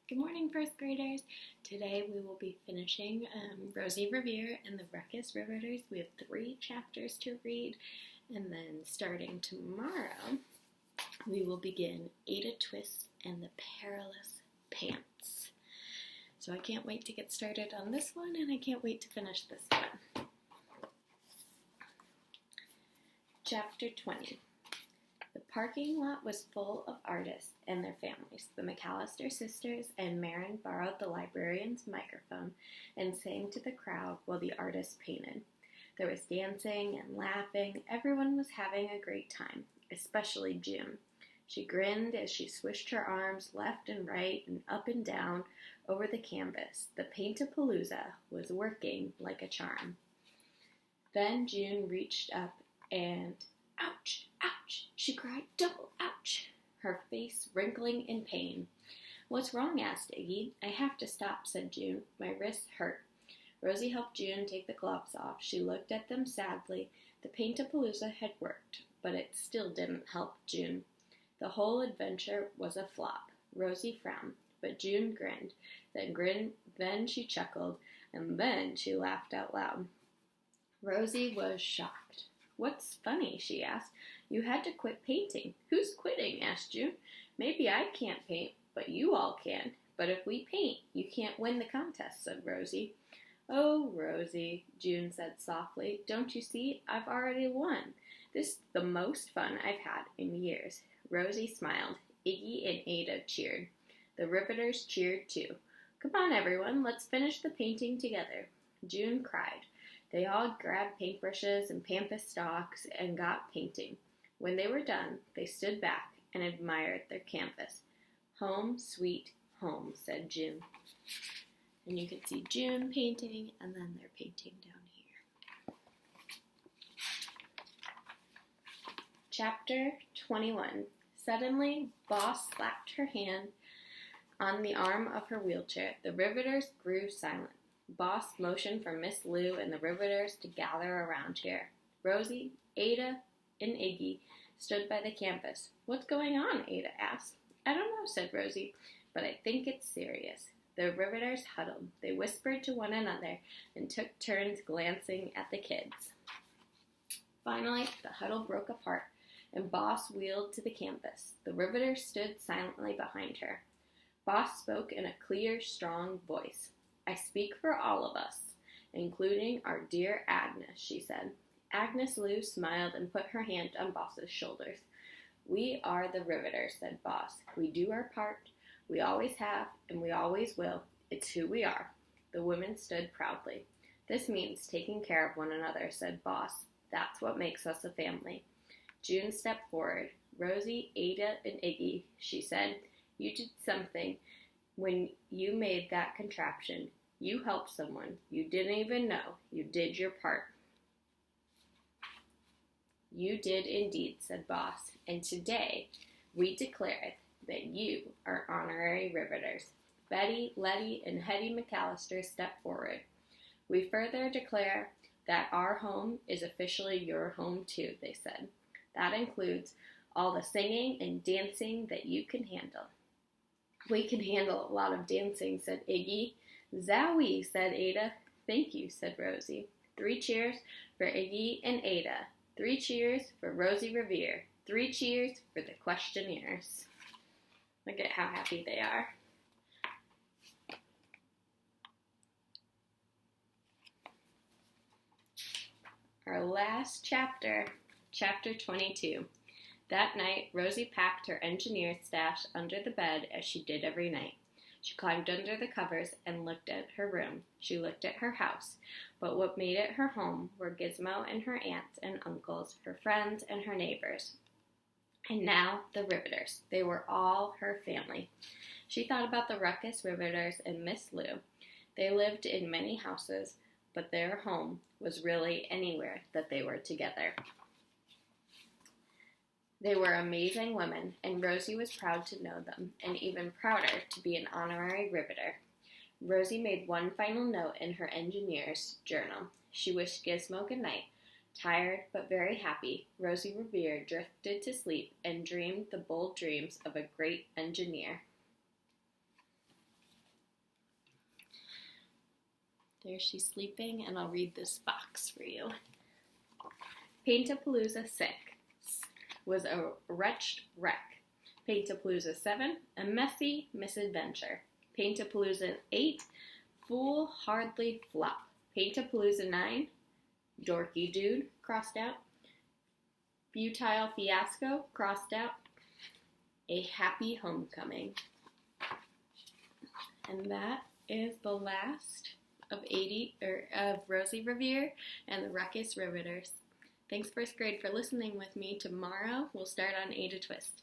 Good morning, first graders. Today we will be finishing Rosie, Revere, and the Ruckus Riveters. We have 3 chapters to read, and then starting tomorrow, we will begin Ada Twist and the Perilous Pants. So I can't wait to get started on this one, and I can't wait to finish this one. Chapter 20. The parking lot was full of artists and their families. The McAllister sisters and Marin borrowed the librarian's microphone and sang to the crowd while the artists painted. There was dancing and laughing. Everyone was having a great time, especially June. She grinned as she swished her arms left and right and up and down over the canvas. The Paint-A-Palooza was working like a charm. Then June reached up and, "Ouch, ouch," she cried, "double ouch," her face wrinkling in pain. "What's wrong?" asked Iggy. "I have to stop," said June. "My wrists hurt." Rosie helped June take the gloves off. She looked at them sadly. The Paint-A-Palooza had worked, but it still didn't help June. The whole adventure was a flop. Rosie frowned, but June grinned. Then she chuckled, and then she laughed out loud. Rosie was shocked. "What's funny?" she asked. "You had to quit painting." "Who's quitting?" asked June. "Maybe I can't paint, but you all can. But if we paint, you can't win the contest," said Rosie. "Oh, Rosie," June said softly, "don't you see? I've already won. This is the most fun I've had in years." Rosie smiled. Iggy and Ada cheered. The Riveters cheered too. "Come on, everyone, let's finish the painting together." June cried. They all grabbed paintbrushes and pampas stalks and got painting. When they were done, they stood back and admired their canvas. "Home, sweet home," said June. And you can see June painting, and then they're painting down here. Chapter 21. Suddenly, Boss slapped her hand on the arm of her wheelchair. The Riveters grew silent. Boss motioned for Miss Lou and the Riveters to gather around here. Rosie, Ada, and Iggy stood by the canvas. "What's going on?" Ada asked. "I don't know," said Rosie, "but I think it's serious." The Riveters huddled. They whispered to one another and took turns glancing at the kids. Finally, the huddle broke apart, and Boss wheeled to the canvas. The Riveters stood silently behind her. Boss spoke in a clear, strong voice. "I speak for all of us, including our dear Agnes," she said. Agnes Lou smiled and put her hand on Boss's shoulders. "We are the Riveters," said Boss. "We do our part. We always have, and we always will. It's who we are." The women stood proudly. "This means taking care of one another," said Boss. "That's what makes us a family." June stepped forward. "Rosie, Ada, and Iggy," she said, "you did something when you made that contraption. You helped someone. You didn't even know. You did your part." "You did indeed," said Boss. "And today we declare that you are honorary Riveters." Betty, Letty, and Hetty McAllister stepped forward. "We further declare that our home is officially your home too," they said. "That includes all the singing and dancing that you can handle." "We can handle a lot of dancing," said Iggy. "Zowie," said Ada. "Thank you," said Rosie. 3 cheers for Iggy and Ada. 3 cheers for Rosie Revere. 3 cheers for the questionnaires. Look at how happy they are. Our last chapter, Chapter 22. That night, Rosie packed her engineer's stash under the bed as she did every night. She climbed under the covers and looked at her room. She looked at her house. But what made it her home were Gizmo and her aunts and uncles, her friends and her neighbors. And now the Riveters. They were all her family. She thought about the Ruckus Riveters and Miss Lou. They lived in many houses, but their home was really anywhere that they were together. They were amazing women, and Rosie was proud to know them, and even prouder to be an honorary Riveter. Rosie made one final note in her engineer's journal. She wished Gizmo good night. Tired but very happy, Rosie Revere drifted to sleep and dreamed the bold dreams of a great engineer. There she's sleeping, and I'll read this box for you. Paint-A-Palooza 6 was a wretched wreck. Paint-A-Palooza 7, a messy misadventure. Paint-A-Palooza 8, foolhardly flop. Paint-A-Palooza 9, dorky dude, crossed out. Futile fiasco, crossed out. A happy homecoming. And that is the last of Rosie, Revere, and the Ruckus Riveters. Thanks, first grade, for listening with me. Tomorrow we'll start on Ada Twist.